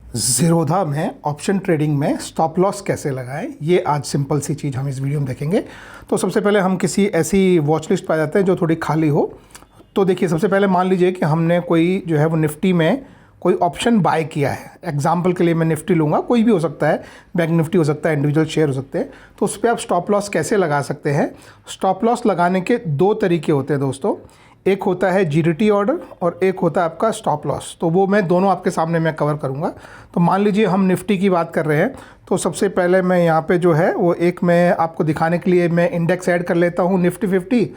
ज़ीरोधा में option trading में stop loss कैसे लगाएं, ये आज सिंपल सी चीज़ हम इस वीडियो में देखेंगे। तो सबसे पहले हम किसी ऐसी वॉच लिस्ट पा जाते हैं जो थोड़ी खाली हो। तो देखिए, सबसे पहले मान लीजिए कि हमने कोई जो है वो निफ्टी में कोई ऑप्शन बाय किया है। एग्जाम्पल के लिए मैं निफ्टी लूँगा, कोई भी हो सकता है, बैंक निफ्टी हो सकता है, इंडिविजुअल शेयर हो सकते हैं। तो उस पर आप स्टॉप लॉस कैसे लगा सकते हैं। स्टॉप लॉस लगाने के दो तरीके होते हैं दोस्तों। एक होता है जीडीटी ऑर्डर और एक होता है आपका स्टॉप लॉस। तो वो मैं दोनों आपके सामने मैं कवर करूँगा। तो मान लीजिए हम निफ्टी की बात कर रहे हैं, तो सबसे पहले मैं यहाँ पे जो है वो एक मैं आपको दिखाने के लिए मैं इंडेक्स ऐड कर लेता हूँ निफ्टी 50,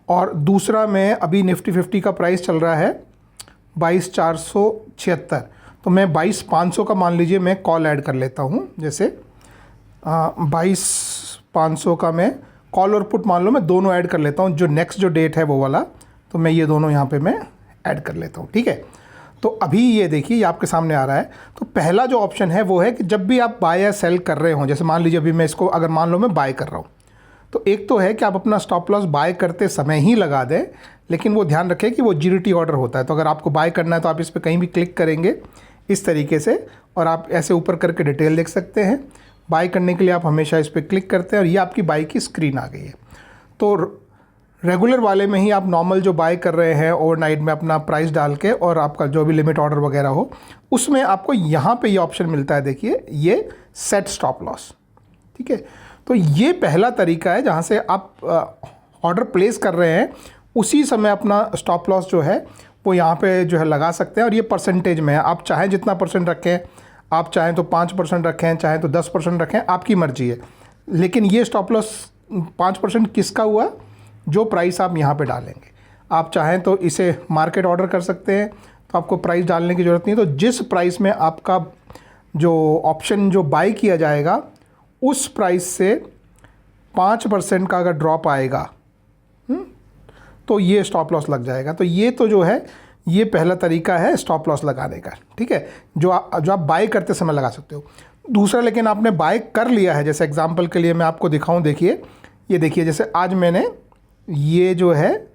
और दूसरा मैं अभी निफ्टी 50 का प्राइस चल रहा है 22,476। तो मैं 22,500 का मान लीजिए मैं कॉल ऐड कर लेता हूँ। जैसे 22,500 का मैं कॉल और पुट मान लो मैं दोनों ऐड कर लेता हूँ। जो नेक्स्ट जो डेट है वो वाला, तो मैं ये दोनों यहाँ पे मैं ऐड कर लेता हूँ, ठीक है। तो अभी ये देखिए, ये आपके सामने आ रहा है। तो पहला जो ऑप्शन है वो है कि जब भी आप बाय या सेल कर रहे हो, जैसे मान लीजिए अभी मैं इसको अगर मान लो मैं बाय कर रहा हूँ, तो एक तो है कि आप अपना स्टॉप लॉस बाय करते समय ही लगा दें, लेकिन वो ध्यान रखें कि वो जीडीटी ऑर्डर होता है। तो अगर आपको बाय करना है तो आप इस पर कहीं भी क्लिक करेंगे इस तरीके से, और आप ऐसे ऊपर करके डिटेल देख सकते हैं। बाय करने के लिए आप हमेशा इस पर क्लिक करते हैं और ये आपकी बाय की स्क्रीन आ गई है। तो रेगुलर वाले में ही आप नॉर्मल जो बाय कर रहे हैं ओवरनाइट में अपना प्राइस डाल के, और आपका जो भी लिमिट ऑर्डर वगैरह हो, उसमें आपको यहाँ पे ये ऑप्शन मिलता है। देखिए, ये सेट स्टॉप लॉस, ठीक है। तो ये पहला तरीका है जहाँ से आप ऑर्डर प्लेस कर रहे हैं उसी समय अपना स्टॉप लॉस जो है वो यहाँ पे जो है लगा सकते हैं। और ये परसेंटेज में है, आप चाहें जितना परसेंट रखें, आप चाहें तो 5% रखें, चाहें तो 10% रखें, आपकी मर्जी है। लेकिन ये स्टॉप लॉस 5% किसका हुआ? जो प्राइस आप यहाँ पे डालेंगे। आप चाहें तो इसे मार्केट ऑर्डर कर सकते हैं, तो आपको प्राइस डालने की ज़रूरत नहीं। तो जिस प्राइस में आपका जो ऑप्शन जो बाय किया जाएगा उस प्राइस से 5% का अगर ड्रॉप आएगा तो ये स्टॉप लॉस लग जाएगा। तो ये तो जो है ये पहला तरीका है स्टॉप लॉस लगाने का, ठीक है, जो आप बाय करते समय लगा सकते हो। दूसरा, लेकिन आपने बाय कर लिया है, जैसे एग्जांपल के लिए मैं आपको दिखाऊं, देखिए ये देखिए, जैसे आज मैंने ये जो है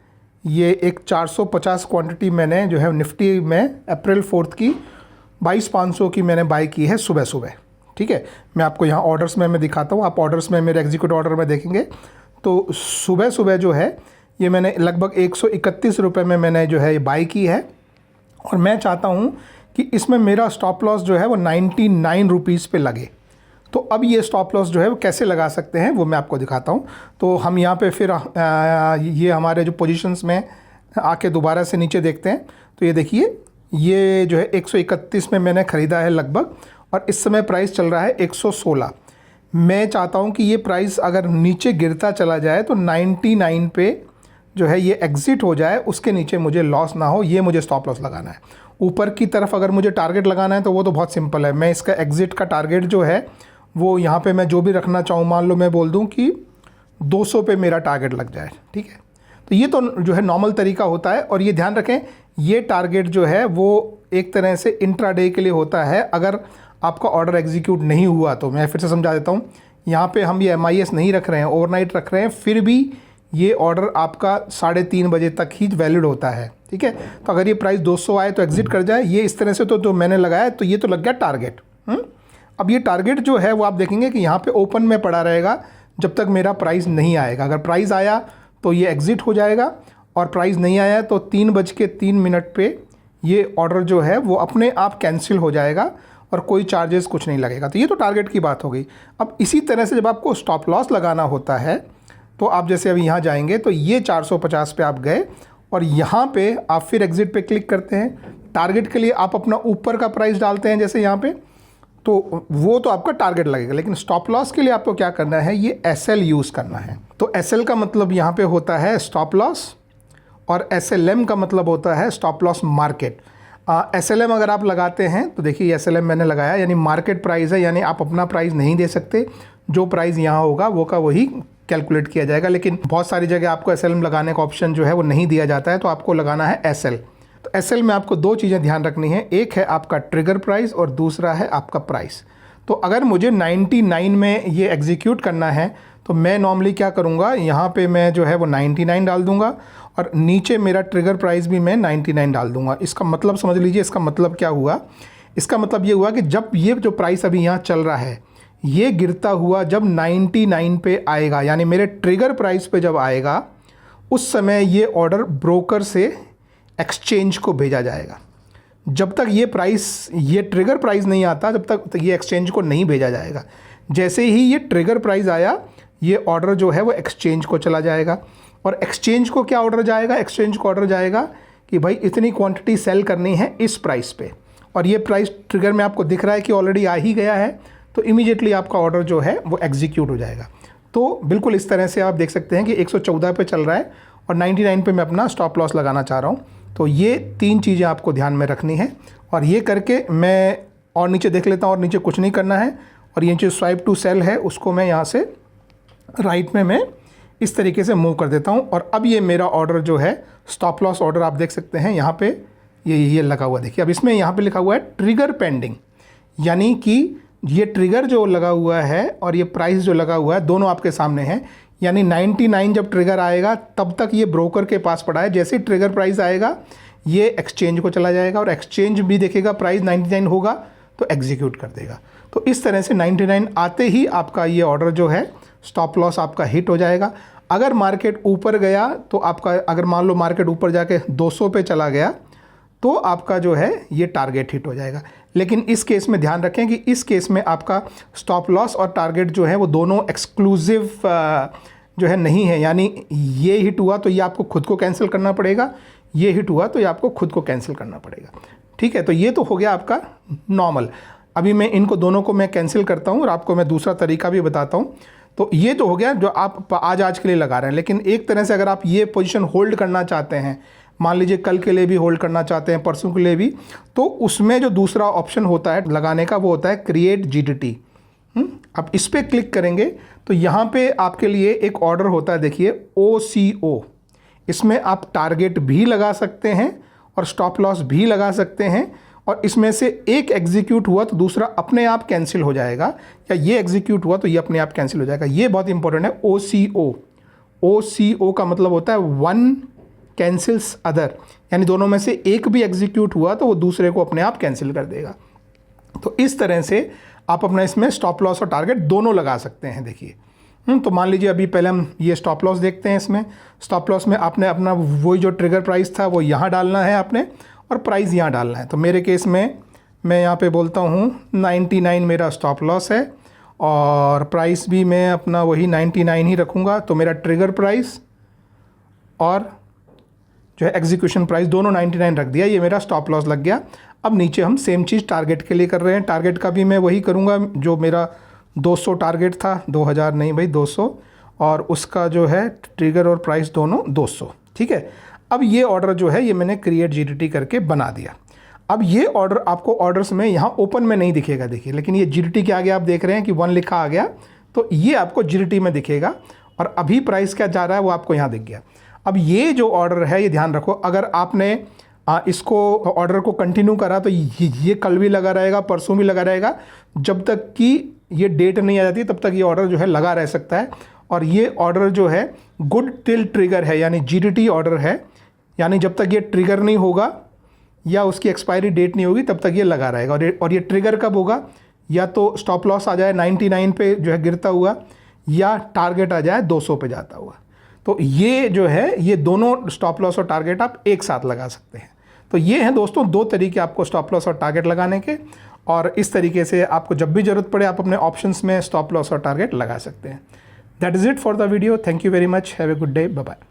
ये एक 450 क्वांटिटी मैंने जो है निफ्टी में अप्रैल 4 की 22,500 की मैंने बाय की है सुबह सुबह, ठीक है। मैं आपको यहाँ ऑर्डर्स में मैं दिखाता हूँ। आप ऑर्डर्स में मेरे एग्जीक्यूटिव ऑर्डर में देखेंगे तो सुबह सुबह जो है ये मैंने लगभग 131 रुपये में मैंने जो है ये बाय की है। और मैं चाहता हूँ कि इसमें मेरा स्टॉप लॉस जो है वो 99 रुपीज़ पे लगे। तो अब ये स्टॉप लॉस जो है वो कैसे लगा सकते हैं वो मैं आपको दिखाता हूँ। तो हम यहाँ पे फिर ये हमारे जो पोजीशंस में आके दोबारा से नीचे देखते हैं। तो ये देखिए, ये जो है 131 में मैंने ख़रीदा है लगभग, और इस समय प्राइस चल रहा है 116। मैं चाहता हूँ कि ये प्राइस अगर नीचे गिरता चला जाए तो 99 पे जो है ये एग्ज़िट हो जाए, उसके नीचे मुझे लॉस ना हो, ये मुझे स्टॉप लॉस लगाना है। ऊपर की तरफ अगर मुझे टारगेट लगाना है तो वो तो बहुत सिंपल है। मैं इसका एग्ज़िट का टारगेट जो है वो यहाँ पे मैं जो भी रखना चाहूँ, मान लो मैं बोल दूँ कि 200 पे मेरा टारगेट लग जाए, ठीक है। तो ये तो जो है नॉर्मल तरीका होता है। और ये ध्यान रखें, ये टारगेट जो है वो एक तरह से इंट्राडे के लिए होता है। अगर आपका ऑर्डर एग्जीक्यूट नहीं हुआ तो मैं फिर से समझा देता हूँ। यहाँ पे हम ये MIS नहीं रख रहे हैं, ओवरनाइट रख रहे हैं, फिर भी ये ऑर्डर आपका 3:30 बजे तक ही वैलिड होता है, ठीक है। तो अगर ये प्राइस 200 आए तो एग्जिट कर जाए, ये इस तरह से तो जो मैंने लगाया तो ये तो लग गया टारगेट। अब ये टारगेट जो है वो आप देखेंगे कि यहाँ पे ओपन में पड़ा रहेगा जब तक मेरा प्राइस नहीं आएगा। अगर प्राइस आया तो ये एग्ज़िट हो जाएगा, और प्राइस नहीं आया तो 3:03 पे ये ऑर्डर जो है वो अपने आप कैंसिल हो जाएगा और कोई चार्जेस कुछ नहीं लगेगा। तो ये तो टारगेट की बात हो गई। अब इसी तरह से जब आपको स्टॉप लॉस लगाना होता है तो आप जैसे अभी यहाँ जाएंगे तो ये 450 पे आप गए, और यहाँ पे आप फिर एग्ज़िट पे क्लिक करते हैं। टारगेट के लिए आप अपना ऊपर का प्राइस डालते हैं जैसे यहाँ पे, तो वो तो आपका टारगेट लगेगा। लेकिन स्टॉप लॉस के लिए आपको क्या करना है, ये SL यूज़ करना है। तो SL का मतलब यहाँ पे होता है स्टॉप लॉस, और SLM का मतलब होता है स्टॉप लॉस मार्केट। SLM अगर आप लगाते हैं तो देखिए SLM मैंने लगाया, यानी मार्केट प्राइस है, यानी आप अपना प्राइस नहीं दे सकते। जो प्राइस यहाँ होगा वो का वही कैलकुलेट किया जाएगा। लेकिन बहुत सारी जगह आपको SLM लगाने का ऑप्शन जो है वो नहीं दिया जाता है, तो आपको लगाना है SL। तो SL में आपको दो चीज़ें ध्यान रखनी है, एक है आपका ट्रिगर प्राइस और दूसरा है आपका प्राइस। तो अगर मुझे 99 में ये एग्जीक्यूट करना है तो मैं नॉर्मली क्या करूँगा, यहाँ पे मैं जो है वो 99 डाल दूँगा, और नीचे मेरा ट्रिगर प्राइस भी मैं 99 डाल दूँगा। इसका मतलब समझ लीजिए, इसका मतलब क्या हुआ, इसका मतलब ये हुआ कि जब ये जो प्राइस अभी यहाँ चल रहा है ये गिरता हुआ जब 99 पे आएगा, यानी मेरे ट्रिगर प्राइस पे जब आएगा, उस समय ये ऑर्डर ब्रोकर से एक्सचेंज को भेजा जाएगा। जब तक ये ट्रिगर प्राइस नहीं आता जब तक ये एक्सचेंज को नहीं भेजा जाएगा। जैसे ही ये ट्रिगर प्राइस आया ये ऑर्डर जो है वो एक्सचेंज को चला जाएगा। और एक्सचेंज को क्या ऑर्डर जाएगा? एक्सचेंज को ऑर्डर जाएगा कि भाई इतनी क्वांटिटी सेल करनी है इस प्राइस पे, और ये प्राइस ट्रिगर में आपको दिख रहा है कि ऑलरेडी आ ही गया है, तो इमीडिएटली आपका ऑर्डर जो है वो एग्जीक्यूट हो जाएगा। तो बिल्कुल इस तरह से आप देख सकते हैं कि 114 पे चल रहा है और 99 पे मैं अपना स्टॉप लॉस लगाना चाह रहा हूँ। तो ये 3 चीज़ें आपको ध्यान में रखनी है, और ये करके मैं और नीचे देख लेता हूँ, और नीचे कुछ नहीं करना है। और ये जो स्वाइप टू सेल है उसको मैं यहाँ से राइट में मैं इस तरीके से मूव कर देता हूँ। और अब ये मेरा ऑर्डर जो है स्टॉप लॉस ऑर्डर आप देख सकते हैं यहाँ पे ये लगा हुआ, देखिए। अब इसमें यहाँ पे लिखा हुआ है ट्रिगर पेंडिंग, यानी कि ये ट्रिगर जो लगा हुआ है और ये प्राइस जो लगा हुआ है दोनों आपके सामने हैं। यानी 99 जब ट्रिगर आएगा तब तक ये ब्रोकर के पास पड़ा है। जैसे ही ट्रिगर प्राइस आएगा ये एक्सचेंज को चला जाएगा, और एक्सचेंज भी देखेगा प्राइस 99 होगा तो एग्जीक्यूट कर देगा। तो इस तरह से 99 आते ही आपका ये ऑर्डर जो है स्टॉप लॉस आपका हिट हो जाएगा। अगर मार्केट ऊपर गया तो आपका, अगर मान लो मार्केट ऊपर जाके 200 पे चला गया तो आपका जो है ये टारगेट हिट हो जाएगा। लेकिन इस केस में ध्यान रखें कि इस केस में आपका स्टॉप लॉस और टारगेट जो है वो दोनों एक्सक्लूसिव जो है नहीं है। यानी ये हिट हुआ तो ये आपको खुद को कैंसिल करना पड़ेगा, ये हिट हुआ तो ये आपको खुद को कैंसिल करना पड़ेगा। ठीक है, तो ये तो हो गया आपका नॉर्मल। अभी मैं इनको दोनों को मैं कैंसिल करता हूँ और आपको मैं दूसरा तरीका भी बताता हूँ। तो ये तो हो गया जो आप आज के लिए लगा रहे हैं। लेकिन एक तरह से अगर आप ये पोजीशन होल्ड करना चाहते हैं, मान लीजिए कल के लिए भी होल्ड करना चाहते हैं, परसों के लिए भी, तो उसमें जो दूसरा ऑप्शन होता है लगाने का वो होता है क्रिएट जीडीटी। आप इस पर क्लिक करेंगे तो यहाँ पे आपके लिए एक ऑर्डर होता है, देखिए OCO। इसमें आप टारगेट भी लगा सकते हैं और स्टॉप लॉस भी लगा सकते हैं, और इसमें से एक एग्जीक्यूट हुआ तो दूसरा अपने आप कैंसिल हो जाएगा, या ये एग्जीक्यूट हुआ तो ये अपने आप कैंसिल हो जाएगा। ये बहुत इंपॉर्टेंट है, OCO। OCO का मतलब होता है वन कैंसिल्स अदर, यानी दोनों में से एक भी एग्जीक्यूट हुआ तो वो दूसरे को अपने आप कैंसिल कर देगा। तो इस तरह से आप अपना इसमें स्टॉप लॉस और टारगेट दोनों लगा सकते हैं। देखिए तो मान लीजिए अभी पहले हम ये स्टॉप लॉस देखते हैं। इसमें स्टॉप लॉस में आपने अपना वही जो ट्रिगर प्राइस था वो यहाँ डालना है आपने, और प्राइस यहाँ डालना है। तो मेरे केस में मैं यहाँ पे बोलता हूँ 99 मेरा स्टॉप लॉस है, और प्राइस भी मैं अपना वही 99 ही रखूँगा। तो मेरा ट्रिगर प्राइस और जो है एग्जीक्यूशन प्राइस दोनों 99 रख दिया, ये मेरा स्टॉप लॉस लग गया। अब नीचे हम सेम चीज़ टारगेट के लिए कर रहे हैं। टारगेट का भी मैं वही करूँगा जो मेरा 200 टारगेट था, 2000 नहीं भाई 200, और उसका जो है ट्रिगर और प्राइस दोनों 200। ठीक है, अब ये ऑर्डर जो है ये मैंने क्रिएट जीडीटी करके बना दिया। अब ये ऑर्डर आपको ऑर्डर्स में यहाँ ओपन में नहीं दिखेगा, देखिए, लेकिन ये जीडीटी के आगे आप देख रहे हैं कि 1 लिखा आ गया, तो ये आपको जीडीटी में दिखेगा। और अभी प्राइस क्या जा रहा है वो आपको यहाँ दिख गया। अब ये जो ऑर्डर है ये ध्यान रखो, अगर आपने इसको ऑर्डर को कंटिन्यू करा तो ये कल भी लगा रहेगा, परसों भी लगा रहेगा। जब तक कि ये डेट नहीं आ जाती तब तक ये ऑर्डर जो है लगा रह सकता है। और ये ऑर्डर जो है गुड टिल ट्रिगर है, यानी जीडीटी ऑर्डर है, यानी जब तक ये ट्रिगर नहीं होगा या उसकी एक्सपायरी डेट नहीं होगी तब तक ये लगा रहेगा। और ये ट्रिगर कब होगा? या तो स्टॉप लॉस आ जाए 99 पे जो है गिरता हुआ, या टारगेट आ जाए 200 पे जाता हुआ। तो ये जो है ये दोनों स्टॉप लॉस और टारगेट आप एक साथ लगा सकते हैं। तो ये हैं दोस्तों 2 तरीके आपको स्टॉप लॉस और टारगेट लगाने के, और इस तरीके से आपको जब भी ज़रूरत पड़े आप अपने ऑप्शंस में स्टॉप लॉस और टारगेट लगा सकते हैं। That is it for the video. Thank you very much. Have a good day. Bye bye.